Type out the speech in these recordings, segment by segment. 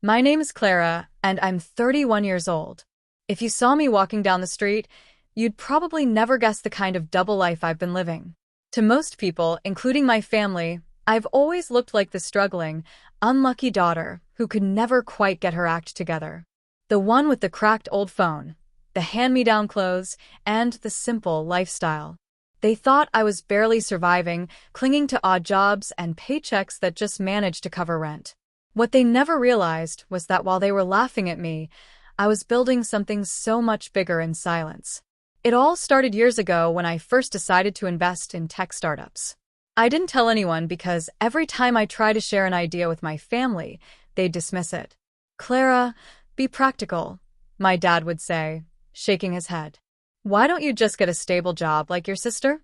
My name is Clara, and I'm 31 years old. If you saw me walking down the street, you'd probably never guess the kind of double life I've been living. To most people, including my family, I've always looked like the struggling, unlucky daughter who could never quite get her act together. The one with the cracked old phone, the hand-me-down clothes, and the simple lifestyle. They thought I was barely surviving, clinging to odd jobs and paychecks that just managed to cover rent. What they never realized was that while they were laughing at me, I was building something so much bigger in silence. It all started years ago when I first decided to invest in tech startups. I didn't tell anyone because every time I tried to share an idea with my family, they'd dismiss it. "Clara, be practical," my dad would say, shaking his head. "Why don't you just get a stable job like your sister?"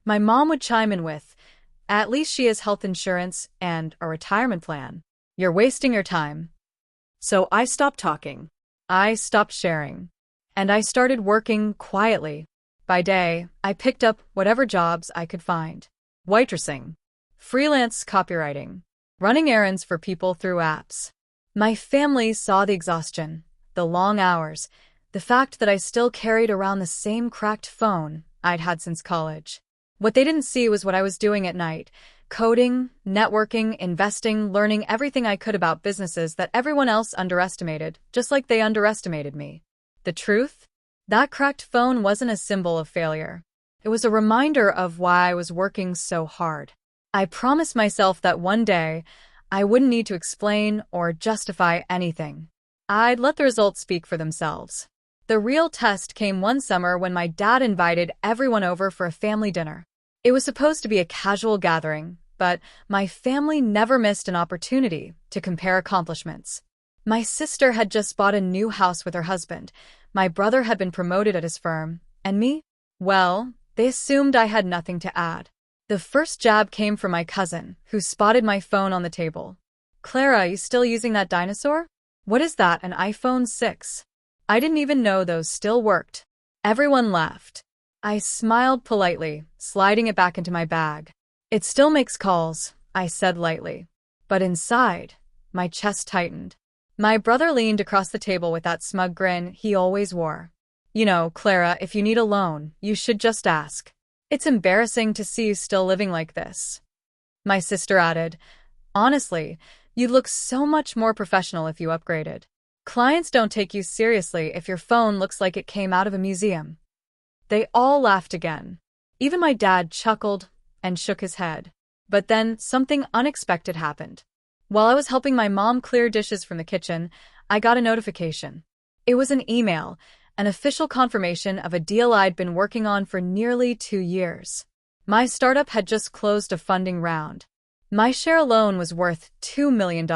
My mom would chime in with, "At least she has health insurance and a retirement plan. You're wasting your time." So I stopped talking. I stopped sharing. And I started working quietly. By day, I picked up whatever jobs I could find. Waitressing, freelance copywriting, running errands for people through apps. My family saw the exhaustion, the long hours, the fact that I still carried around the same cracked phone I'd had since college. What they didn't see was what I was doing at night, coding, networking, investing, learning everything I could about businesses that everyone else underestimated, just like they underestimated me. The truth? That cracked phone wasn't a symbol of failure. It was a reminder of why I was working so hard. I promised myself that one day, I wouldn't need to explain or justify anything. I'd let the results speak for themselves. The real test came one summer when my dad invited everyone over for a family dinner. It was supposed to be a casual gathering, but my family never missed an opportunity to compare accomplishments. My sister had just bought a new house with her husband, my brother had been promoted at his firm, and me? Well, they assumed I had nothing to add. The first jab came from my cousin, who spotted my phone on the table. "Clara, you still using that dinosaur? What is that, an iPhone 6? I didn't even know those still worked." Everyone laughed. I smiled politely, sliding it back into my bag. "It still makes calls," I said lightly. But inside, my chest tightened. My brother leaned across the table with that smug grin he always wore. "You know, Clara, if you need a loan, you should just ask. It's embarrassing to see you still living like this." My sister added, "Honestly, you'd look so much more professional if you upgraded. Clients don't take you seriously if your phone looks like it came out of a museum." They all laughed again. Even my dad chuckled and shook his head. But then something unexpected happened. While I was helping my mom clear dishes from the kitchen, I got a notification. It was an email, an official confirmation of a deal I'd been working on for nearly 2 years. My startup had just closed a funding round. My share alone was worth $2 million.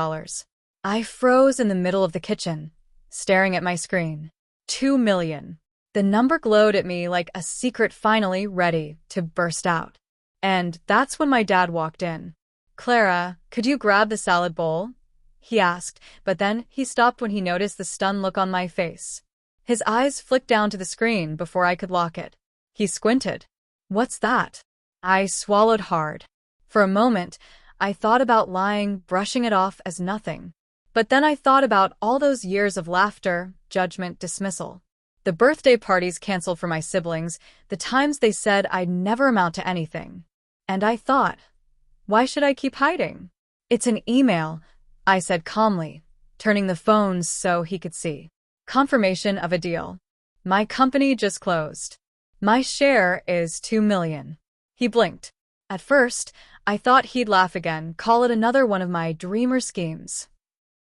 I froze in the middle of the kitchen, staring at my screen. 2 million. The number glowed at me like a secret finally ready to burst out. And that's when my dad walked in. "Clara, could you grab the salad bowl?" he asked, but then he stopped when he noticed the stunned look on my face. His eyes flicked down to the screen before I could lock it. He squinted. "What's that?" I swallowed hard. For a moment, I thought about lying, brushing it off as nothing. But then I thought about all those years of laughter, judgment, dismissal. The birthday parties canceled for my siblings, the times they said I'd never amount to anything. And I thought, why should I keep hiding? "It's an email," I said calmly, turning the phone so he could see. "Confirmation of a deal. My company just closed. My share is 2 million. He blinked. At first, I thought he'd laugh again, call it another one of my dreamer schemes.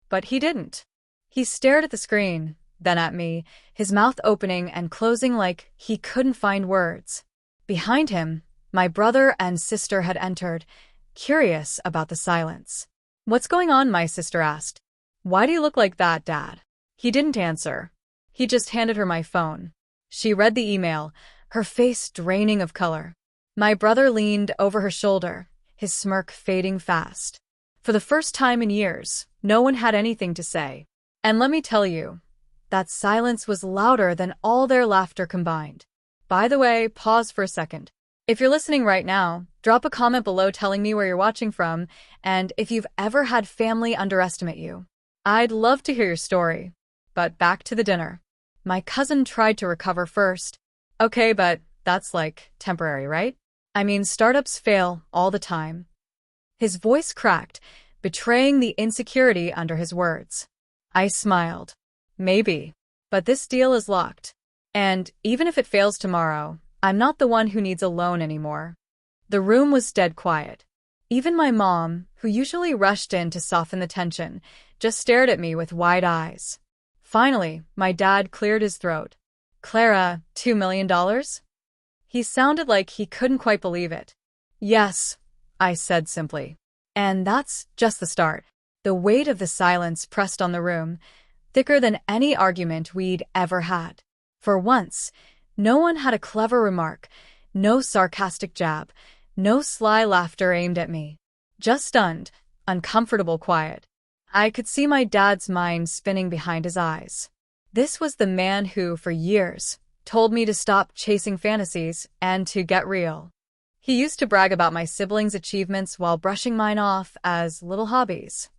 But he didn't. He stared at the screen, then at me, his mouth opening and closing like he couldn't find words. Behind him, my brother and sister had entered, curious about the silence. "What's going on?" my sister asked. "Why do you look like that, Dad?" He didn't answer. He just handed her my phone. She read the email, her face draining of color. My brother leaned over her shoulder, his smirk fading fast. For the first time in years, no one had anything to say. And let me tell you, that silence was louder than all their laughter combined. By the way, pause for a second. If you're listening right now, drop a comment below telling me where you're watching from and if you've ever had family underestimate you. I'd love to hear your story. But back to the dinner. My cousin tried to recover first. Okay, but that's like temporary, right? I mean, startups fail all the time. His voice cracked, betraying the insecurity under his words. I smiled. Maybe. But this deal is locked. And even if it fails tomorrow, I'm not the one who needs a loan anymore. The room was dead quiet. Even my mom, who usually rushed in to soften the tension, just stared at me with wide eyes. Finally, my dad cleared his throat. Clara, $2 million? He sounded like he couldn't quite believe it. Yes, I said simply. And that's just the start. The weight of the silence pressed on the room, thicker than any argument we'd ever had. For once, no one had a clever remark, no sarcastic jab, no sly laughter aimed at me. Just stunned, uncomfortable quiet. I could see my dad's mind spinning behind his eyes. This was the man who, for years, told me to stop chasing fantasies and to get real. He used to brag about my siblings' achievements while brushing mine off as little hobbies.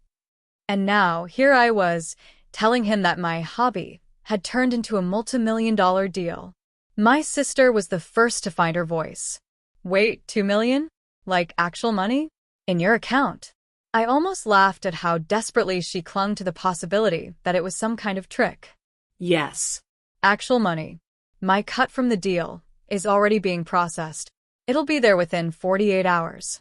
And now, here I was, telling him that my hobby had turned into a multi-million-dollar deal. My sister was the first to find her voice. Wait, 2 million? Like actual money? In your account? I almost laughed at how desperately she clung to the possibility that it was some kind of trick. Yes. Actual money. My cut from the deal is already being processed. It'll be there within 48 hours.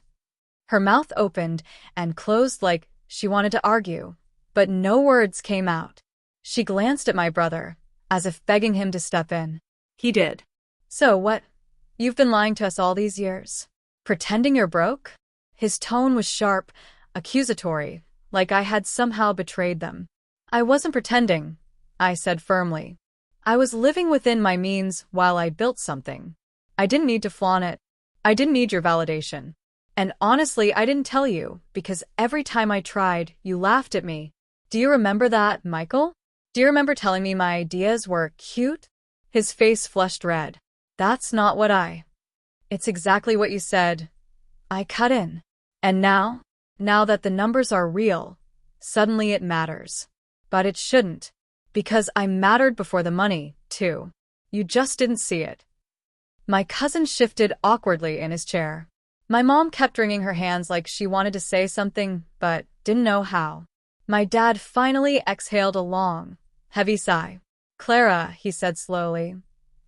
Her mouth opened and closed like she wanted to argue, but no words came out. She glanced at my brother, as if begging him to step in. He did. So what? You've been lying to us all these years? Pretending you're broke? His tone was sharp, accusatory, like I had somehow betrayed them. I wasn't pretending, I said firmly. I was living within my means while I built something. I didn't need to flaunt it. I didn't need your validation. And honestly, I didn't tell you, because every time I tried, you laughed at me. Do you remember that, Michael? Do you remember telling me my ideas were cute? His face flushed red. That's not what It's exactly what you said. I cut in. And now that the numbers are real, suddenly it matters. But it shouldn't. Because I mattered before the money, too. You just didn't see it. My cousin shifted awkwardly in his chair. My mom kept wringing her hands like she wanted to say something, but didn't know how. My dad finally exhaled a long, heavy sigh. Clara, he said slowly.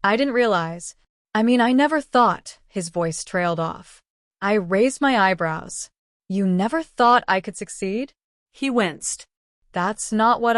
I didn't realize. I never thought, his voice trailed off. I raised my eyebrows. You never thought I could succeed? He winced. That's not what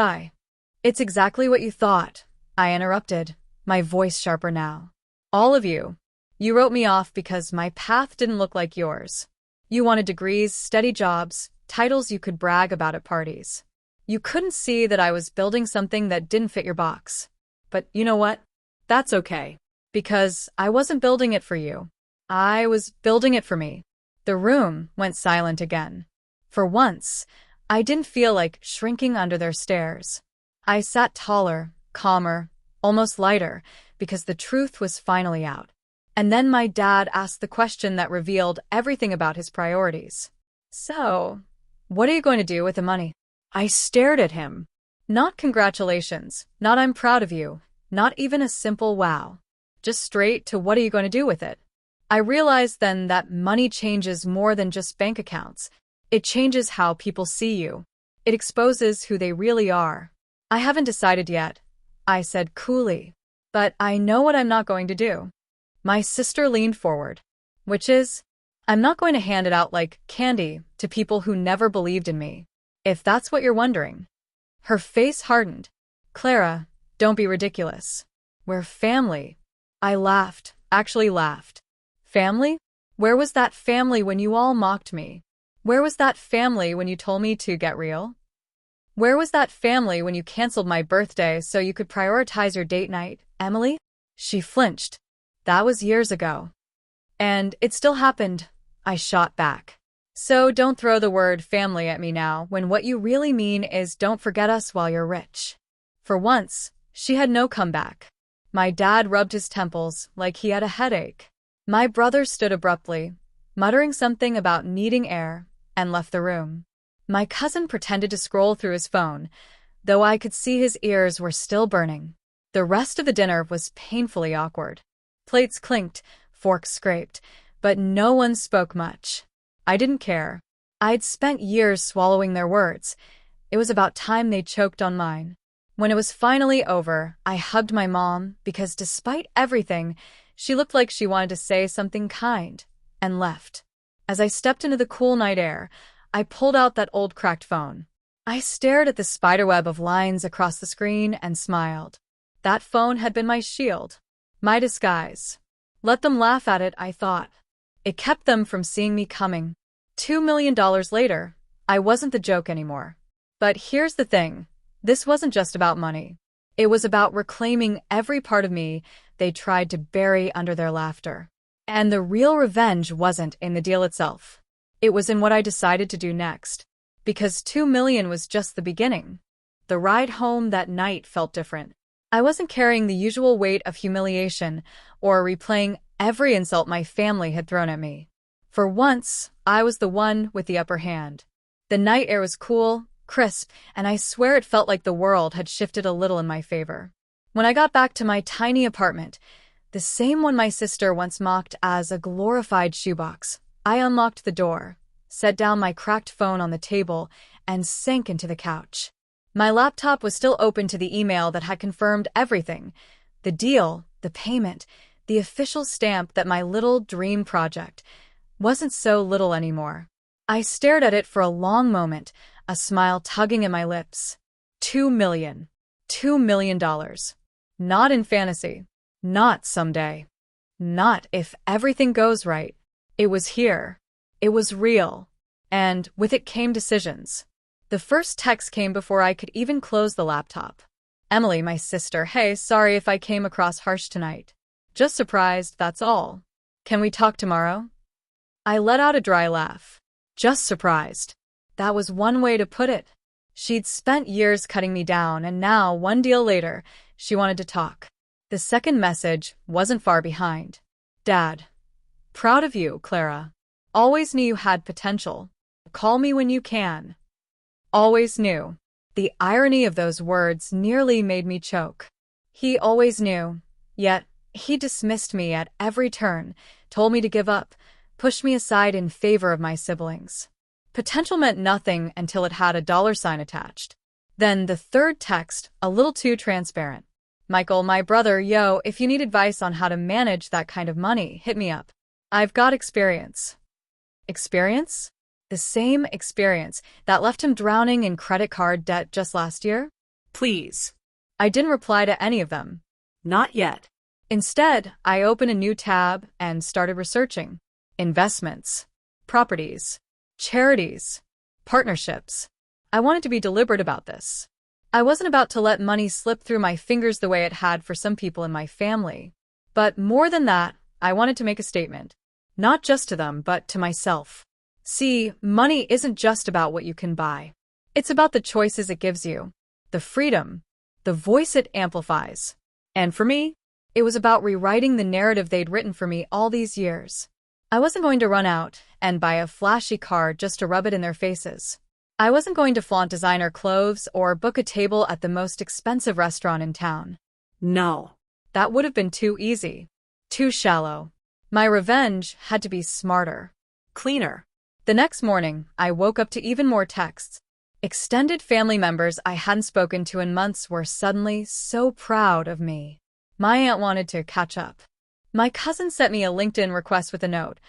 It's exactly what you thought, I interrupted, my voice sharper now. All of you. You wrote me off because my path didn't look like yours. You wanted degrees, steady jobs, titles you could brag about at parties. You couldn't see that I was building something that didn't fit your box. But you know what? That's okay. Because I wasn't building it for you. I was building it for me. The room went silent again. For once, I didn't feel like shrinking under their stares. I sat taller, calmer, almost lighter, because the truth was finally out. And then my dad asked the question that revealed everything about his priorities. So, what are you going to do with the money? I stared at him. Not congratulations, not I'm proud of you, not even a simple wow. Just straight to what are you going to do with it? I realized then that money changes more than just bank accounts. It changes how people see you. It exposes who they really are. I haven't decided yet, I said coolly. But I know what I'm not going to do. My sister leaned forward. Which is, I'm not going to hand it out like candy to people who never believed in me. If that's what you're wondering. Her face hardened. Clara, don't be ridiculous. We're family. I laughed, actually laughed. Family? Where was that family when you all mocked me? Where was that family when you told me to get real? Where was that family when you canceled my birthday so you could prioritize your date night, Emily? She flinched. That was years ago. And it still happened, I shot back. So don't throw the word family at me now when what you really mean is don't forget us while you're rich. For once, she had no comeback. My dad rubbed his temples like he had a headache. My brother stood abruptly, muttering something about needing air, and left the room. My cousin pretended to scroll through his phone, though I could see his ears were still burning. The rest of the dinner was painfully awkward. Plates clinked, forks scraped, but no one spoke much. I didn't care. I'd spent years swallowing their words. It was about time they choked on mine. When it was finally over, I hugged my mom because despite everything, she looked like she wanted to say something kind, and left. As I stepped into the cool night air, I pulled out that old cracked phone. I stared at the spiderweb of lines across the screen and smiled. That phone had been my shield, my disguise. Let them laugh at it, I thought. It kept them from seeing me coming. $2 million later, I wasn't the joke anymore. But here's the thing. This wasn't just about money. It was about reclaiming every part of me they tried to bury under their laughter. And the real revenge wasn't in the deal itself. It was in what I decided to do next. Because $2 million was just the beginning. The ride home that night felt different. I wasn't carrying the usual weight of humiliation or replaying every insult my family had thrown at me. For once, I was the one with the upper hand. The night air was cool, crisp, and I swear it felt like the world had shifted a little in my favor. When I got back to my tiny apartment, the same one my sister once mocked as a glorified shoebox, I unlocked the door, set down my cracked phone on the table, and sank into the couch. My laptop was still open to the email that had confirmed everything: the deal, the payment, the official stamp that my little dream project wasn't so little anymore. I stared at it for a long moment, a smile tugging at my lips. $2 million. $2 million. Not in fantasy. Not someday. Not if everything goes right. It was here. It was real. And with it came decisions. The first text came before I could even close the laptop. Emily, my sister. Hey, sorry if I came across harsh tonight. Just surprised, that's all. Can we talk tomorrow? I let out a dry laugh. Just surprised. That was one way to put it. She'd spent years cutting me down, and now, one deal later, she wanted to talk. The second message wasn't far behind. Dad. Proud of you, Clara. Always knew you had potential. Call me when you can. Always knew. The irony of those words nearly made me choke. He always knew, yet he dismissed me at every turn, told me to give up, pushed me aside in favor of my siblings. Potential meant nothing until it had a $sign attached. Then the third text, a little too transparent. Michael, my brother, yo, if you need advice on how to manage that kind of money, hit me up. I've got experience. Experience? The same experience that left him drowning in credit card debt just last year? Please. I didn't reply to any of them. Not yet. Instead, I opened a new tab and started researching. Investments, properties, charities, partnerships. I wanted to be deliberate about this. I wasn't about to let money slip through my fingers the way it had for some people in my family. But more than that, I wanted to make a statement. Not just to them, but to myself. See, money isn't just about what you can buy. It's about the choices it gives you, the freedom, the voice it amplifies. And for me, it was about rewriting the narrative they'd written for me all these years. I wasn't going to run out and buy a flashy car just to rub it in their faces. I wasn't going to flaunt designer clothes or book a table at the most expensive restaurant in town. No. That would have been too easy. Too shallow. My revenge had to be smarter. Cleaner. The next morning, I woke up to even more texts. Extended family members I hadn't spoken to in months were suddenly so proud of me. My aunt wanted to catch up. My cousin sent me a LinkedIn request with a note.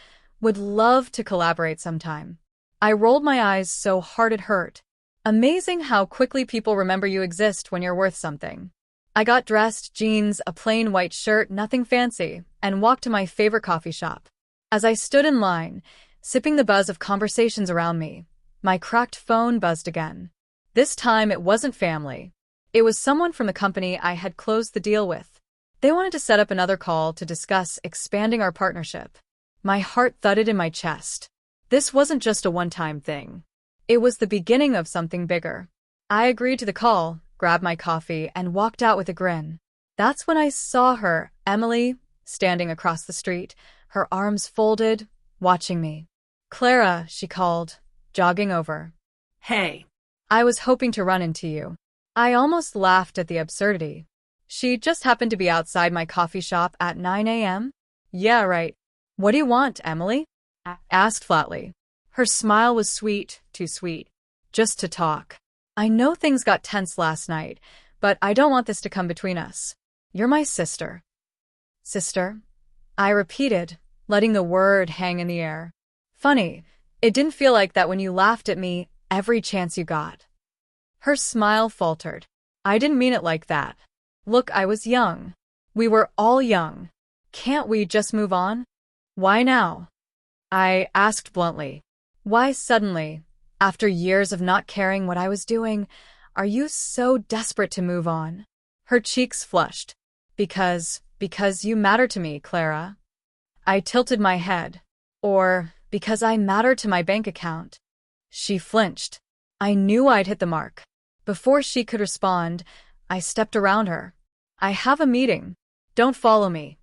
Would love to collaborate sometime. I rolled my eyes so hard it hurt. Amazing how quickly people remember you exist when you're worth something. I got dressed, jeans, a plain white shirt, nothing fancy, and walked to my favorite coffee shop. As I stood in line, sipping the buzz of conversations around me, my cracked phone buzzed again. This time it wasn't family. It was someone from the company I had closed the deal with. They wanted to set up another call to discuss expanding our partnership. My heart thudded in my chest. This wasn't just a one-time thing. It was the beginning of something bigger. I agreed to the call, grabbed my coffee, and walked out with a grin. That's when I saw her, Emily, standing across the street, her arms folded, watching me. Clara, she called, jogging over. Hey. I was hoping to run into you. I almost laughed at the absurdity. She just happened to be outside my coffee shop at 9 a.m.? Yeah, right. What do you want, Emily? I asked flatly. Her smile was sweet, too sweet. Just to talk. I know things got tense last night, but I don't want this to come between us. You're my sister. Sister? I repeated, letting the word hang in the air. Funny, it didn't feel like that when you laughed at me every chance you got. Her smile faltered. I didn't mean it like that. Look, I was young. We were all young. Can't we just move on? Why now? I asked bluntly. Why suddenly, after years of not caring what I was doing, are you so desperate to move on? Her cheeks flushed. Because you matter to me, Clara. I tilted my head. Or because I matter to my bank account. She flinched. I knew I'd hit the mark. Before she could respond, I stepped around her. I have a meeting. Don't follow me.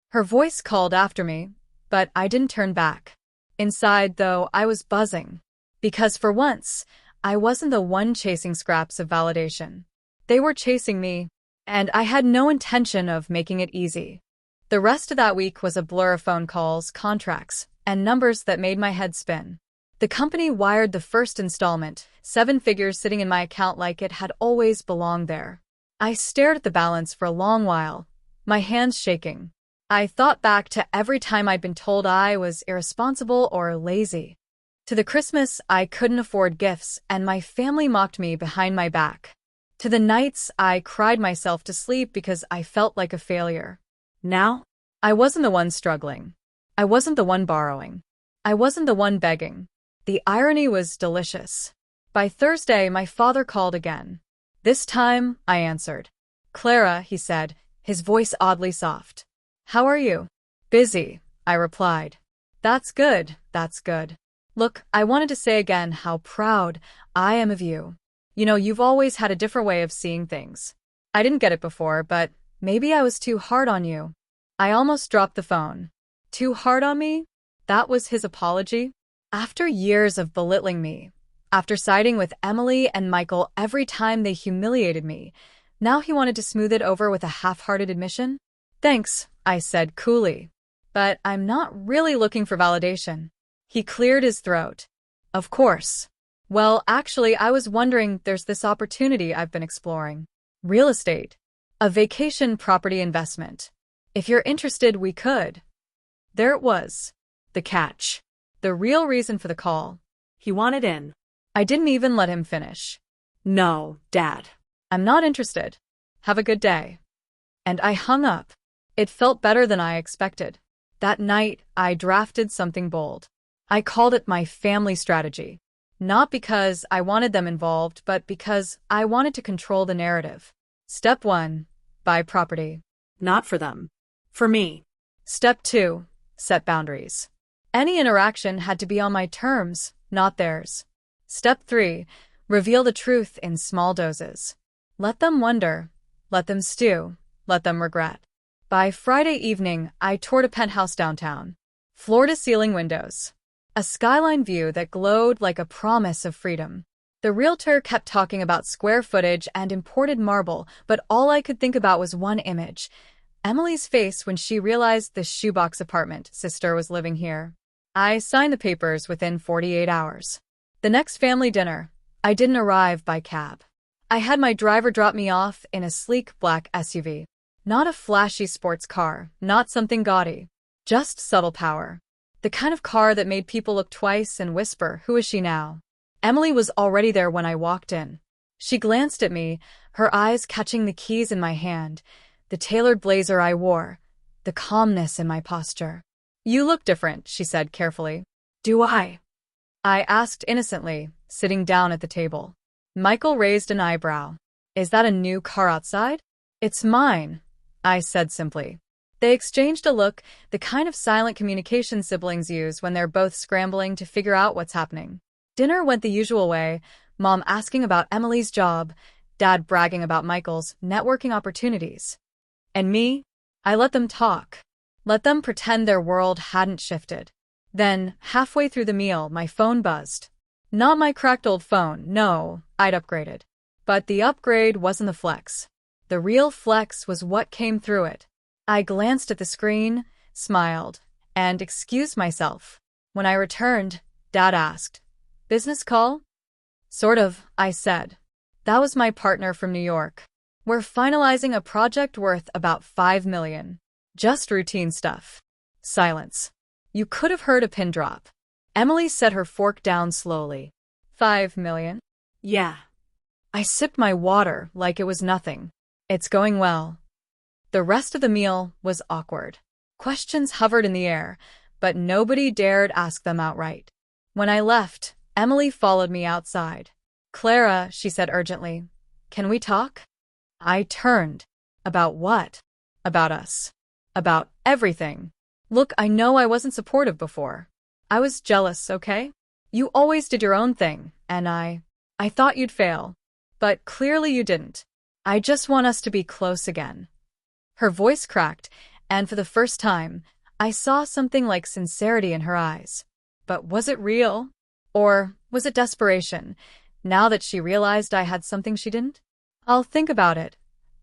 Her voice called after me, but I didn't turn back. Inside, though, I was buzzing. Because for once, I wasn't the one chasing scraps of validation. They were chasing me, and I had no intention of making it easy. The rest of that week was a blur of phone calls, contracts, and numbers that made my head spin. The company wired the first installment, 7 figures sitting in my account like it had always belonged there. I stared at the balance for a long while, my hands shaking. I thought back to every time I'd been told I was irresponsible or lazy. To the Christmas I couldn't afford gifts and my family mocked me behind my back. To the nights I cried myself to sleep because I felt like a failure. Now, I wasn't the one struggling. I wasn't the one borrowing. I wasn't the one begging. The irony was delicious. By Thursday, my father called again. This time, I answered. Clara, he said, his voice oddly soft. How are you? Busy, I replied. That's good, that's good. Look, I wanted to say again how proud I am of you. You know, you've always had a different way of seeing things. I didn't get it before, but maybe I was too hard on you. I almost dropped the phone. Too hard on me? That was his apology? After years of belittling me, after siding with Emily and Michael every time they humiliated me, now he wanted to smooth it over with a half-hearted admission? Thanks, I said coolly. But I'm not really looking for validation. He cleared his throat. Of course. Well, actually, I was wondering, there's this opportunity I've been exploring. Real estate. A vacation property investment. If you're interested, we could. There it was. The catch. The real reason for the call. He wanted in. I didn't even let him finish. No, Dad. I'm not interested. Have a good day. And I hung up. It felt better than I expected. That night, I drafted something bold. I called it my family strategy. Not because I wanted them involved, but because I wanted to control the narrative. Step 1. Buy property. Not for them. For me. Step 2. Set boundaries. Any interaction had to be on my terms, not theirs. Step 3. Reveal the truth in small doses. Let them wonder. Let them stew. Let them regret. By Friday evening, I toured a penthouse downtown. Floor-to-ceiling windows. A skyline view that glowed like a promise of freedom. The realtor kept talking about square footage and imported marble, but all I could think about was one image. Emily's face when she realized the shoebox apartment sister was living here. I signed the papers within 48 hours. The next family dinner, I didn't arrive by cab. I had my driver drop me off in a sleek black SUV. Not a flashy sports car, not something gaudy. Just subtle power. The kind of car that made people look twice and whisper, "Who is she now?" Emily was already there when I walked in. She glanced at me, her eyes catching the keys in my hand, the tailored blazer I wore, the calmness in my posture. You look different, she said carefully. Do I? I asked innocently, sitting down at the table. Michael raised an eyebrow. Is that a new car outside? It's mine, I said simply. They exchanged a look, the kind of silent communication siblings use when they're both scrambling to figure out what's happening. Dinner went the usual way, Mom asking about Emily's job, Dad bragging about Michael's networking opportunities. And me? I let them talk. Let them pretend their world hadn't shifted. Then, halfway through the meal, my phone buzzed. Not my cracked old phone, no, I'd upgraded. But the upgrade wasn't the flex. The real flex was what came through it. I glanced at the screen, smiled, and excused myself. When I returned, Dad asked, "Business call?" "Sort of," I said. "That was my partner from New York. We're finalizing a project worth about $5 million. Just routine stuff." Silence. You could have heard a pin drop. Emily set her fork down slowly. $5 million? Yeah. I sipped my water like it was nothing. It's going well. The rest of the meal was awkward. Questions hovered in the air, but nobody dared ask them outright. When I left, Emily followed me outside. "Clara," she said urgently, "can we talk?" I turned. About what? About us. About everything. Look, I know I wasn't supportive before. I was jealous, okay? You always did your own thing, and I thought you'd fail. But clearly you didn't. I just want us to be close again. Her voice cracked, and for the first time, I saw something like sincerity in her eyes. But was it real? Or was it desperation, now that she realized I had something she didn't? "I'll think about it,"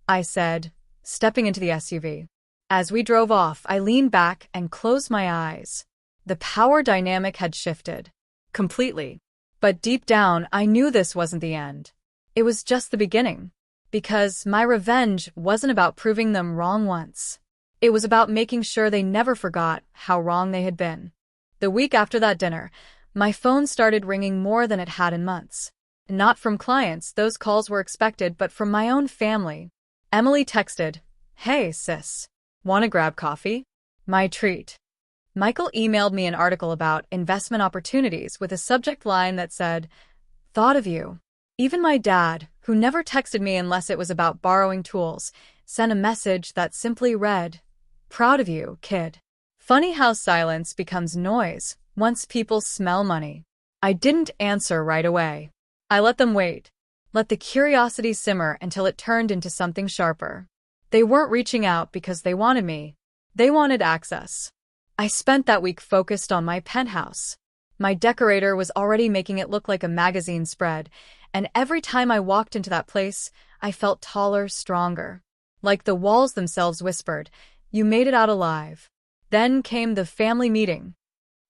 I said, stepping into the SUV. As we drove off, I leaned back and closed my eyes. The power dynamic had shifted. Completely. But deep down, I knew this wasn't the end. It was just the beginning. Because my revenge wasn't about proving them wrong once. It was about making sure they never forgot how wrong they had been. The week after that dinner, my phone started ringing more than it had in months. Not from clients, those calls were expected, but from my own family. Emily texted, "Hey, sis. Want to grab coffee?" My treat. Michael emailed me an article about investment opportunities with a subject line that said, "Thought of you." Even my dad, who never texted me unless it was about borrowing tools, sent a message that simply read, "Proud of you, kid." Funny how silence becomes noise once people smell money. I didn't answer right away. I let them wait. Let the curiosity simmer until it turned into something sharper. They weren't reaching out because they wanted me. They wanted access. I spent that week focused on my penthouse. My decorator was already making it look like a magazine spread, and every time I walked into that place, I felt taller, stronger. Like the walls themselves whispered, "You made it out alive." Then came the family meeting.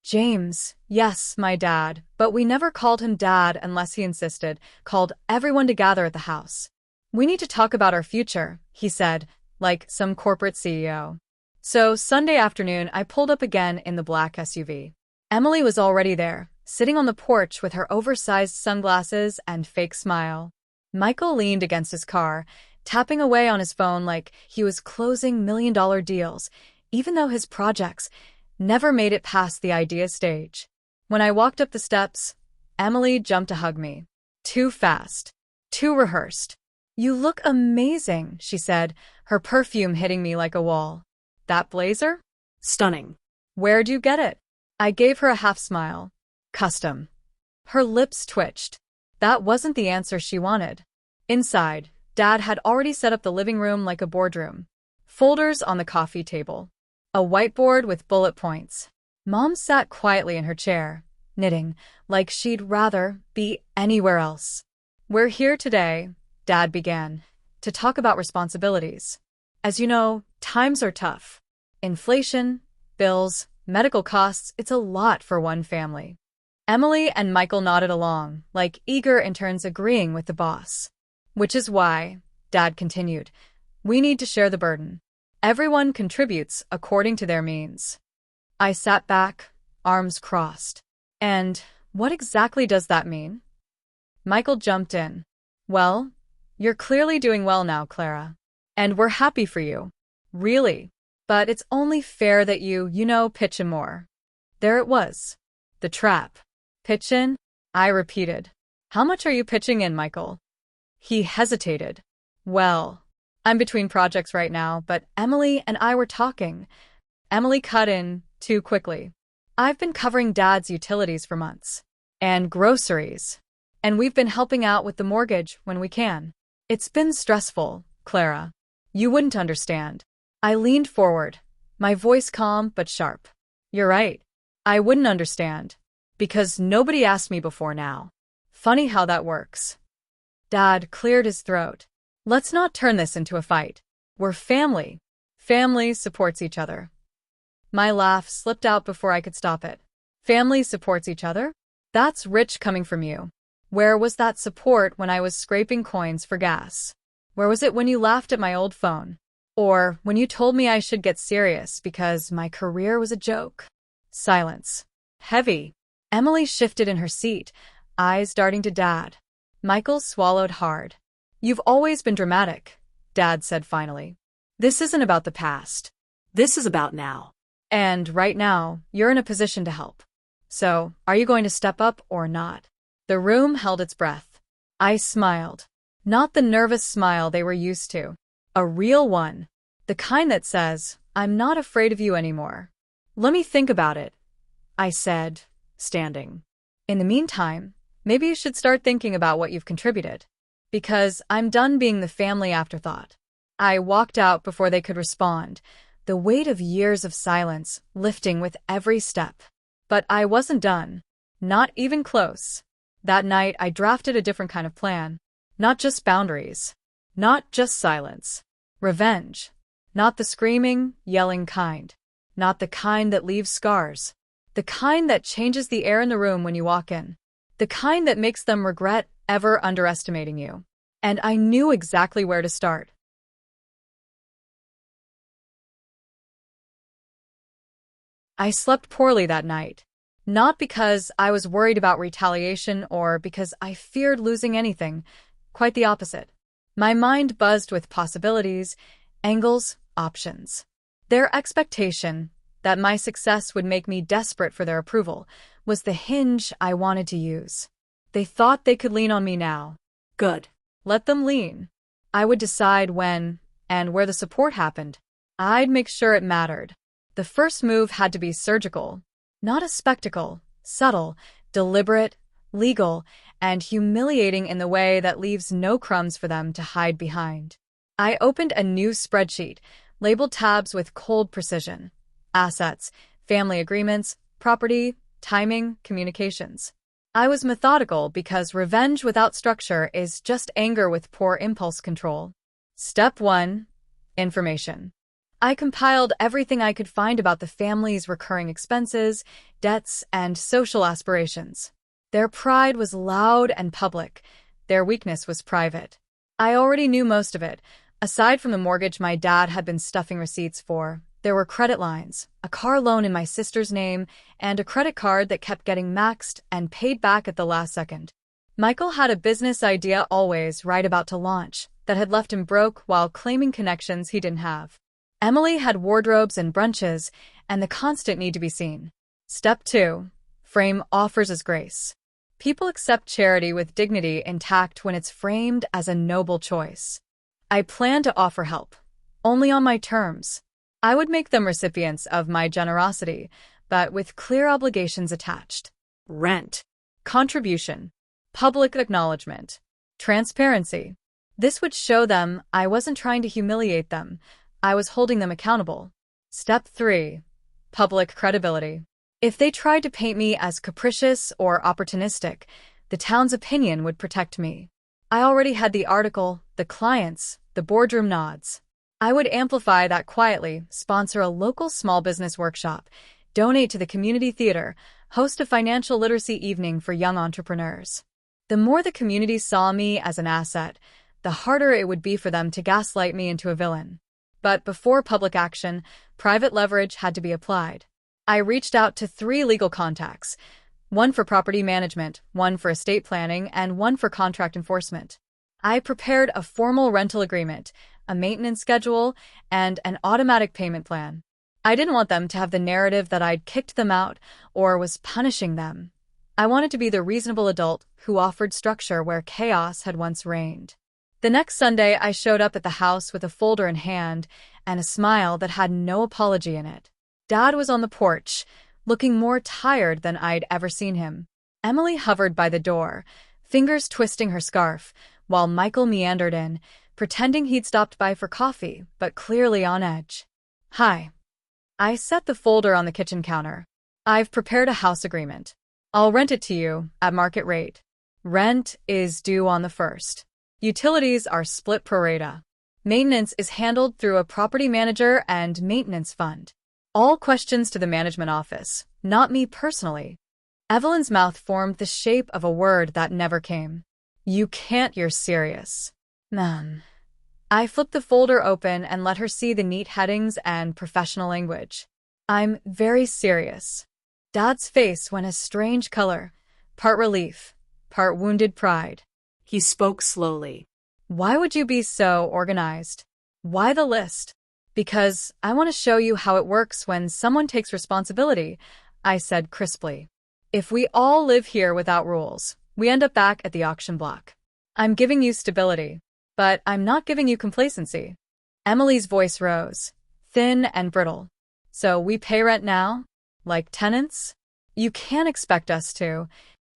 James, yes, my dad, but we never called him Dad unless he insisted, called everyone to gather at the house. "We need to talk about our future," he said, like some corporate CEO. So Sunday afternoon, I pulled up again in the black SUV. Emily was already there, sitting on the porch with her oversized sunglasses and fake smile. Michael leaned against his car, tapping away on his phone like he was closing million-dollar deals, even though his projects never made it past the idea stage. When I walked up the steps, Emily jumped to hug me. Too fast. Too rehearsed. "You look amazing," she said, her perfume hitting me like a wall. "That blazer?" Stunning. "Where'd you get it?" I gave her a half smile. "Custom." Her lips twitched. That wasn't the answer she wanted. Inside, Dad had already set up the living room like a boardroom. Folders on the coffee table. A whiteboard with bullet points. Mom sat quietly in her chair, knitting, like she'd rather be anywhere else. "We're here today," Dad began, "to talk about responsibilities. As you know, times are tough. Inflation, bills, medical costs, it's a lot for one family." Emily and Michael nodded along, like eager interns agreeing with the boss. "Which is why," Dad continued, "we need to share the burden. Everyone contributes according to their means." I sat back, arms crossed. "And what exactly does that mean?" Michael jumped in. "Well, you're clearly doing well now, Clara. And we're happy for you. Really. But it's only fair that you pitch in more." There it was. The trap. "Pitch in?" I repeated. "How much are you pitching in, Michael?" He hesitated. "Well, I'm between projects right now, but Emily and I were talking." Emily cut in too quickly. "I've been covering Dad's utilities for months. And groceries. And we've been helping out with the mortgage when we can. It's been stressful, Clara. You wouldn't understand." I leaned forward, my voice calm but sharp. "You're right. I wouldn't understand. Because nobody asked me before now." Funny how that works. Dad cleared his throat. Let's not turn this into a fight. We're family. Family supports each other. My laugh slipped out before I could stop it. Family supports each other? That's rich coming from you. Where was that support when I was scraping coins for gas? Where was it when you laughed at my old phone? Or when you told me I should get serious because my career was a joke? Silence. Heavy. Emily shifted in her seat, eyes darting to Dad. Michael swallowed hard. You've always been dramatic, Dad said finally. This isn't about the past. This is about now. And right now, you're in a position to help. So, are you going to step up or not? The room held its breath. I smiled. Not the nervous smile they were used to. A real one. The kind that says, I'm not afraid of you anymore. Let me think about it, I said, standing. In the meantime, maybe you should start thinking about what you've contributed. Because I'm done being the family afterthought. I walked out before they could respond, the weight of years of silence lifting with every step. But I wasn't done. Not even close. That night, I drafted a different kind of plan. Not just boundaries. Not just silence. Revenge. Not the screaming, yelling kind. Not the kind that leaves scars. The kind that changes the air in the room when you walk in. The kind that makes them regret ever underestimating you. And I knew exactly where to start. I slept poorly that night. Not because I was worried about retaliation or because I feared losing anything. Quite the opposite. My mind buzzed with possibilities, angles, options. Their expectation that my success would make me desperate for their approval was the hinge I wanted to use. They thought they could lean on me now. Good. Let them lean. I would decide when and where the support happened. I'd make sure it mattered. The first move had to be surgical. Not a spectacle, subtle, deliberate, legal, and humiliating in the way that leaves no crumbs for them to hide behind. I opened a new spreadsheet, labeled tabs with cold precision. Assets, family agreements, property, timing, communications. I was methodical because revenge without structure is just anger with poor impulse control. Step 1. Information. I compiled everything I could find about the family's recurring expenses, debts, and social aspirations. Their pride was loud and public. Their weakness was private. I already knew most of it. Aside from the mortgage my dad had been stuffing receipts for, there were credit lines, a car loan in my sister's name, and a credit card that kept getting maxed and paid back at the last second. Michael had a business idea always right about to launch that had left him broke while claiming connections he didn't have. Emily had wardrobes and brunches, and the constant need to be seen. Step 2. Frame offers as grace. People accept charity with dignity intact when it's framed as a noble choice. I plan to offer help, only on my terms. I would make them recipients of my generosity, but with clear obligations attached. Rent. Contribution. Public acknowledgement. Transparency. This would show them I wasn't trying to humiliate them. I was holding them accountable. Step 3. Public credibility. If they tried to paint me as capricious or opportunistic, the town's opinion would protect me. I already had the article, the clients, the boardroom nods. I would amplify that quietly, sponsor a local small business workshop, donate to the community theater, host a financial literacy evening for young entrepreneurs. The more the community saw me as an asset, the harder it would be for them to gaslight me into a villain. But before public action, private leverage had to be applied. I reached out to 3 legal contacts, one for property management, one for estate planning, and one for contract enforcement. I prepared a formal rental agreement, a maintenance schedule, and an automatic payment plan. I didn't want them to have the narrative that I'd kicked them out or was punishing them. I wanted to be the reasonable adult who offered structure where chaos had once reigned. The next Sunday, I showed up at the house with a folder in hand and a smile that had no apology in it. Dad was on the porch, looking more tired than I'd ever seen him. Emily hovered by the door, fingers twisting her scarf, while Michael meandered in, pretending he'd stopped by for coffee, but clearly on edge. Hi. I set the folder on the kitchen counter. I've prepared a house agreement. I'll rent it to you at market rate. Rent is due on the 1st. Utilities are split pro rata. Maintenance is handled through a property manager and maintenance fund. All questions to the management office, not me personally. Evelyn's mouth formed the shape of a word that never came. You can't, you're serious. I flipped the folder open and let her see the neat headings and professional language. I'm very serious. Dad's face went a strange color, part relief, part wounded pride. He spoke slowly. Why would you be so organized? Why the list? Because I want to show you how it works when someone takes responsibility, I said crisply. If we all live here without rules, we end up back at the auction block. I'm giving you stability, but I'm not giving you complacency. Emily's voice rose, thin and brittle. So we pay rent now? Like tenants? You can't expect us to.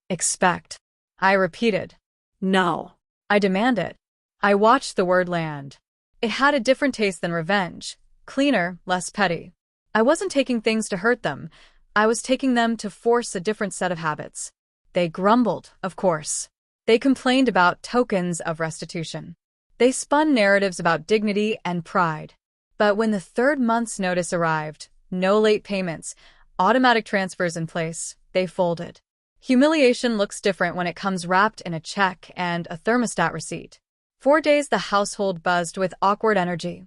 Expect. I repeated. No. I demanded. I watched the word land. It had a different taste than revenge. Cleaner, less petty. I wasn't taking things to hurt them. I was taking them to force a different set of habits. They grumbled, of course. They complained about tokens of restitution. They spun narratives about dignity and pride. But when the 3rd month's notice arrived, no late payments, automatic transfers in place, they folded. Humiliation looks different when it comes wrapped in a check and a thermostat receipt. 4 days the household buzzed with awkward energy.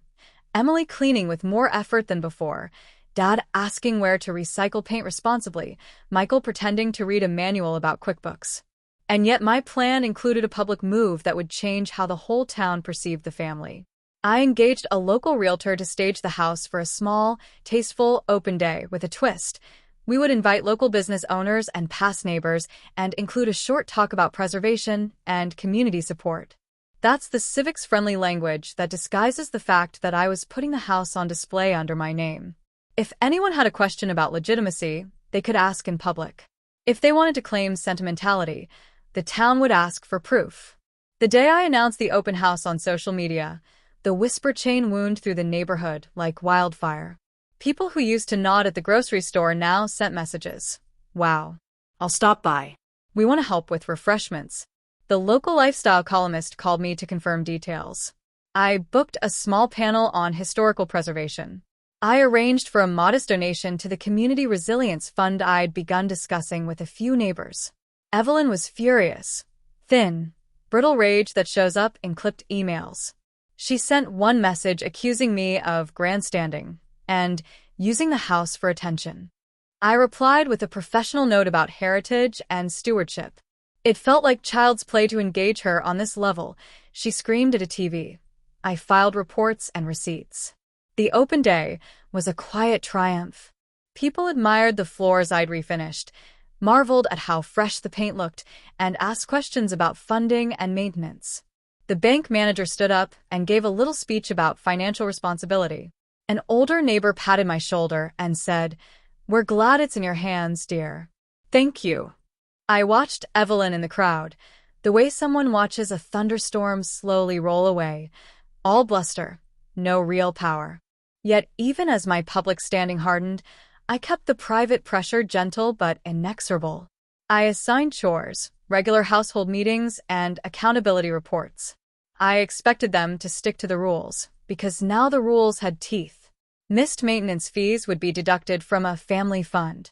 Emily cleaning with more effort than before, Dad asking where to recycle paint responsibly, Michael pretending to read a manual about QuickBooks. And yet my plan included a public move that would change how the whole town perceived the family. I engaged a local realtor to stage the house for a small, tasteful, open day with a twist. We would invite local business owners and past neighbors and include a short talk about preservation and community support. That's the civics-friendly language that disguises the fact that I was putting the house on display under my name. If anyone had a question about legitimacy, they could ask in public. If they wanted to claim sentimentality, the town would ask for proof. The day I announced the open house on social media, the whisper chain wound through the neighborhood like wildfire. People who used to nod at the grocery store now sent messages. Wow. I'll stop by. We want to help with refreshments. The local lifestyle columnist called me to confirm details. I booked a small panel on historical preservation. I arranged for a modest donation to the Community Resilience Fund I'd begun discussing with a few neighbors. Evelyn was furious. Thin, brittle rage that shows up in clipped emails. She sent one message accusing me of grandstanding and using the house for attention. I replied with a professional note about heritage and stewardship. It felt like child's play to engage her on this level. She screamed at a TV. I filed reports and receipts. The open day was a quiet triumph. People admired the floors I'd refinished, marveled at how fresh the paint looked, and asked questions about funding and maintenance. The bank manager stood up and gave a little speech about financial responsibility. An older neighbor patted my shoulder and said, "We're glad it's in your hands, dear." Thank you. I watched Evelyn in the crowd, the way someone watches a thunderstorm slowly roll away. All bluster, no real power. Yet even as my public standing hardened, I kept the private pressure gentle but inexorable. I assigned chores, regular household meetings, and accountability reports. I expected them to stick to the rules, because now the rules had teeth. Missed maintenance fees would be deducted from a family fund.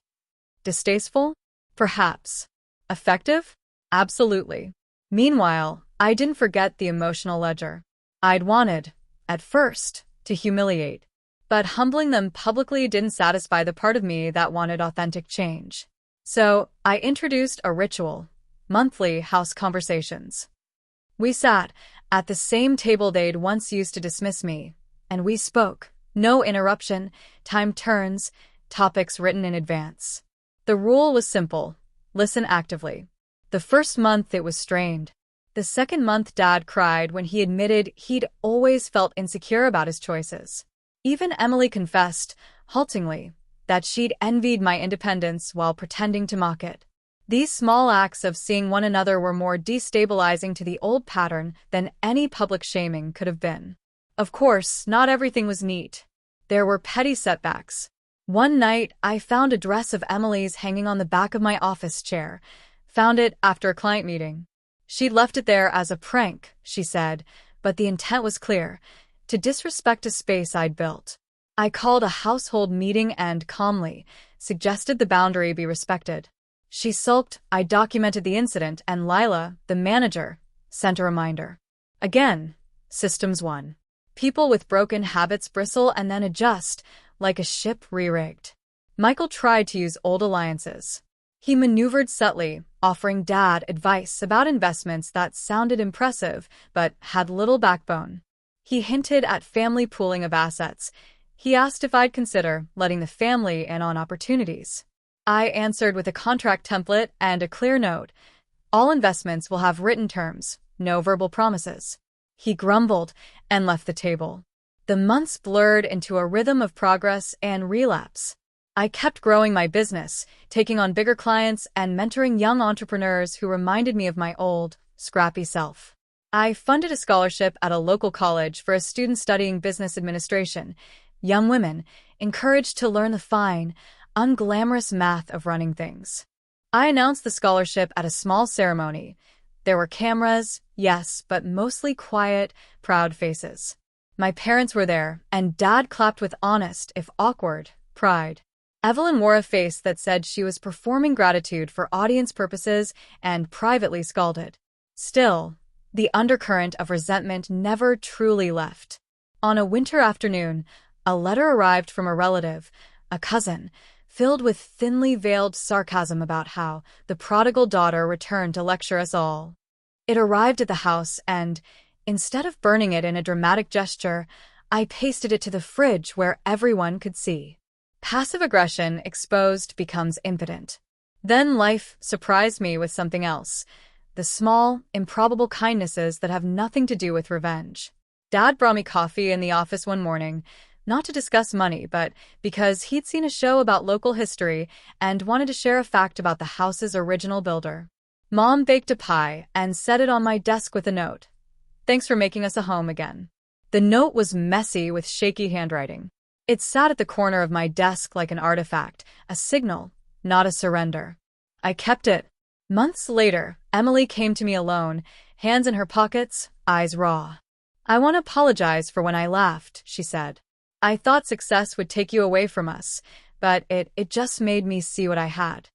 Distasteful? Perhaps. Effective? Absolutely. Meanwhile, I didn't forget the emotional ledger. I'd wanted, at first, to humiliate. But humbling them publicly didn't satisfy the part of me that wanted authentic change. So, I introduced a ritual: monthly house conversations. We sat at the same table they'd once used to dismiss me, and we spoke. No interruption, timed turns, topics written in advance. The rule was simple: listen actively. The first month it was strained. The second month Dad cried when he admitted he'd always felt insecure about his choices. Even Emily confessed, haltingly, that she'd envied my independence while pretending to mock it. These small acts of seeing one another were more destabilizing to the old pattern than any public shaming could have been. Of course, not everything was neat. There were petty setbacks. One night, I found a dress of Emily's hanging on the back of my office chair. Found it after a client meeting. She'd left it there as a prank, she said, but the intent was clear: to disrespect a space I'd built. I called a household meeting and calmly suggested the boundary be respected. She sulked. I documented the incident, and Lila, the manager, sent a reminder. Again, systems won. People with broken habits bristle and then adjust, like a ship re-rigged. Michael tried to use old alliances. He maneuvered subtly, offering Dad advice about investments that sounded impressive but had little backbone. He hinted at family pooling of assets. He asked if I'd consider letting the family in on opportunities. I answered with a contract template and a clear note: all investments will have written terms, no verbal promises. He grumbled and left the table. The months blurred into a rhythm of progress and relapse. I kept growing my business, taking on bigger clients and mentoring young entrepreneurs who reminded me of my old, scrappy self. I funded a scholarship at a local college for a student studying business administration, young women encouraged to learn the fine, unglamorous math of running things. I announced the scholarship at a small ceremony. There were cameras, yes, but mostly quiet, proud faces. My parents were there, and Dad clapped with honest, if awkward, pride. Evelyn wore a face that said she was performing gratitude for audience purposes and privately scalded. Still, the undercurrent of resentment never truly left. On a winter afternoon, a letter arrived from a relative, a cousin, filled with thinly veiled sarcasm about how the prodigal daughter returned to lecture us all. It arrived at the house and, instead of burning it in a dramatic gesture, I pasted it to the fridge where everyone could see. Passive aggression exposed becomes impotent. Then life surprised me with something else: the small, improbable kindnesses that have nothing to do with revenge. Dad brought me coffee in the office one morning, not to discuss money, but because he'd seen a show about local history and wanted to share a fact about the house's original builder. Mom baked a pie and set it on my desk with a note: "Thanks for making us a home again." The note was messy with shaky handwriting. It sat at the corner of my desk like an artifact, a signal, not a surrender. I kept it. Months later, Emily came to me alone, hands in her pockets, eyes raw. "I want to apologize for when I laughed," she said. "I thought success would take you away from us, but it just made me see what I had."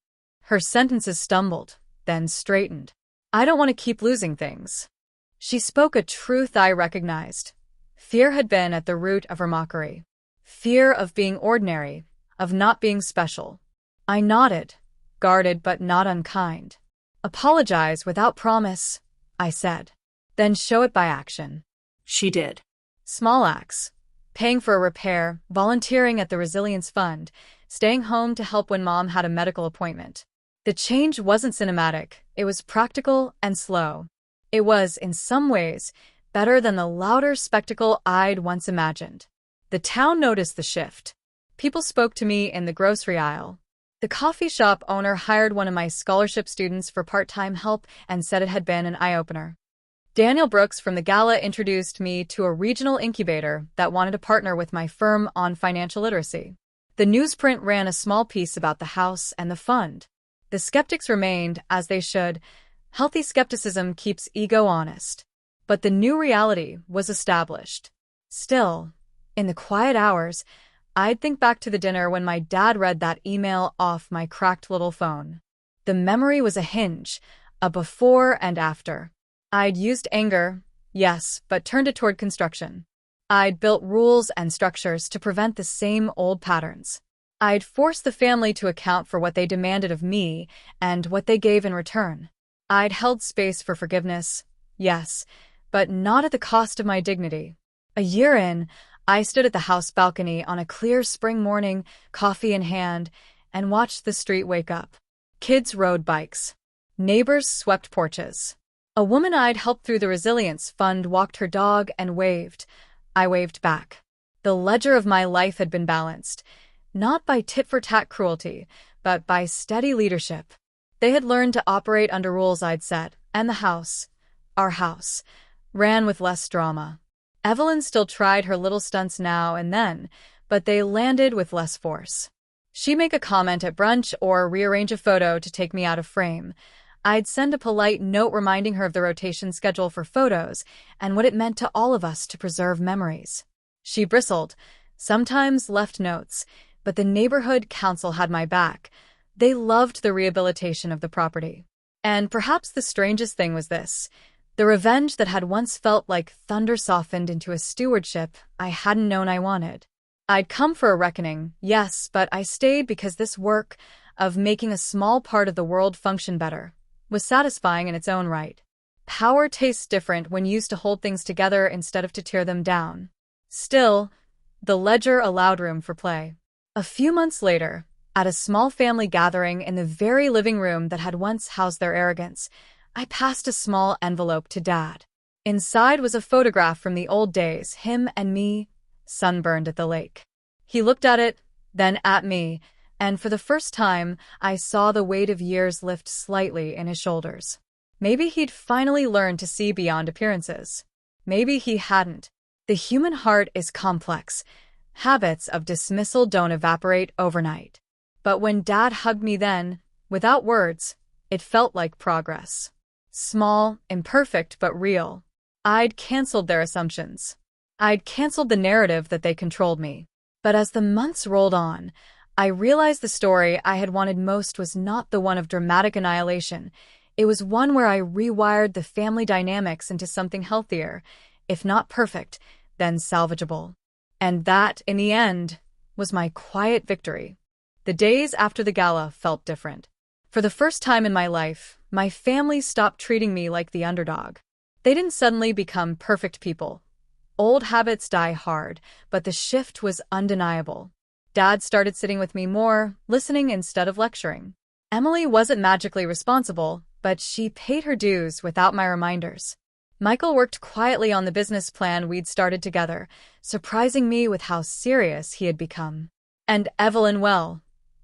Her sentences stumbled, then straightened. "I don't want to keep losing things." She spoke a truth I recognized. Fear had been at the root of her mockery. Fear of being ordinary, of not being special. I nodded, guarded but not unkind. "Apologize without promise," I said. "Then show it by action." She did. Small acts: paying for a repair, volunteering at the Resilience Fund, staying home to help when Mom had a medical appointment. The change wasn't cinematic, it was practical and slow. It was, in some ways, better than the louder spectacle I'd once imagined. The town noticed the shift. People spoke to me in the grocery aisle. The coffee shop owner hired one of my scholarship students for part-time help and said it had been an eye-opener. Daniel Brooks from the gala introduced me to a regional incubator that wanted to partner with my firm on financial literacy. The newsprint ran a small piece about the house and the fund. The skeptics remained, as they should. Healthy skepticism keeps ego honest. But the new reality was established. Still, in the quiet hours, I'd think back to the dinner when my dad read that email off my cracked little phone. The memory was a hinge, a before and after. I'd used anger, yes, but turned it toward construction. I'd built rules and structures to prevent the same old patterns. I'd forced the family to account for what they demanded of me and what they gave in return. I'd held space for forgiveness, yes, but not at the cost of my dignity. A year in, I stood at the house balcony on a clear spring morning, coffee in hand, and watched the street wake up. Kids rode bikes. Neighbors swept porches. A woman I'd helped through the Resilience Fund walked her dog and waved. I waved back. The ledger of my life had been balanced, not by tit-for-tat cruelty, but by steady leadership. They had learned to operate under rules I'd set, and the house, our house, ran with less drama. Evelyn still tried her little stunts now and then, but they landed with less force. She'd make a comment at brunch or rearrange a photo to take me out of frame. I'd send a polite note reminding her of the rotation schedule for photos and what it meant to all of us to preserve memories. She bristled, sometimes left notes, but the neighborhood council had my back. They loved the rehabilitation of the property. And perhaps the strangest thing was this: the revenge that had once felt like thunder softened into a stewardship I hadn't known I wanted. I'd come for a reckoning, yes, but I stayed because this work of making a small part of the world function better was satisfying in its own right. Power tastes different when used to hold things together instead of to tear them down. Still, the ledger allowed room for play. A few months later, at a small family gathering in the very living room that had once housed their arrogance, I passed a small envelope to Dad. Inside was a photograph from the old days, him and me, sunburned at the lake. He looked at it, then at me, and for the first time, I saw the weight of years lift slightly in his shoulders. Maybe he'd finally learned to see beyond appearances. Maybe he hadn't. The human heart is complex. Habits of dismissal don't evaporate overnight. But when Dad hugged me then, without words, it felt like progress. Small, imperfect, but real. I'd canceled their assumptions. I'd canceled the narrative that they controlled me. But as the months rolled on, I realized the story I had wanted most was not the one of dramatic annihilation. It was one where I rewired the family dynamics into something healthier, if not perfect, then salvageable. And that, in the end, was my quiet victory. The days after the gala felt different. For the first time in my life, my family stopped treating me like the underdog. They didn't suddenly become perfect people. Old habits die hard, but the shift was undeniable. Dad started sitting with me more, listening instead of lecturing. Emily wasn't magically responsible, but she paid her dues without my reminders. Michael worked quietly on the business plan we'd started together, surprising me with how serious he had become. And Evelyn, well,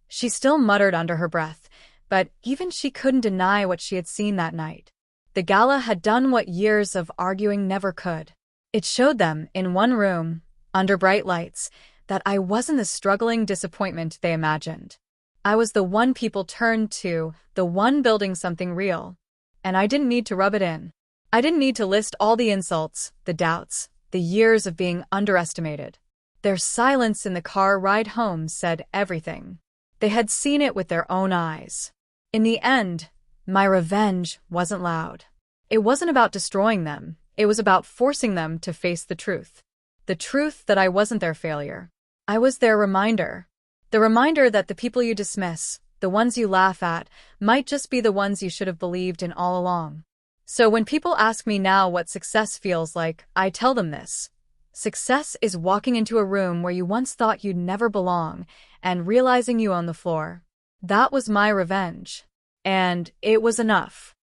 she still muttered under her breath, but even she couldn't deny what she had seen that night. The gala had done what years of arguing never could. It showed them, in one room, under bright lights, that I wasn't the struggling disappointment they imagined. I was the one people turned to, the one building something real. And I didn't need to rub it in. I didn't need to list all the insults, the doubts, the years of being underestimated. Their silence in the car ride home said everything. They had seen it with their own eyes. In the end, my revenge wasn't loud. It wasn't about destroying them. It was about forcing them to face the truth. The truth that I wasn't their failure. I was their reminder. The reminder that the people you dismiss, the ones you laugh at, might just be the ones you should have believed in all along. So when people ask me now what success feels like, I tell them this. Success is walking into a room where you once thought you'd never belong and realizing you own the floor. That was my revenge. And it was enough.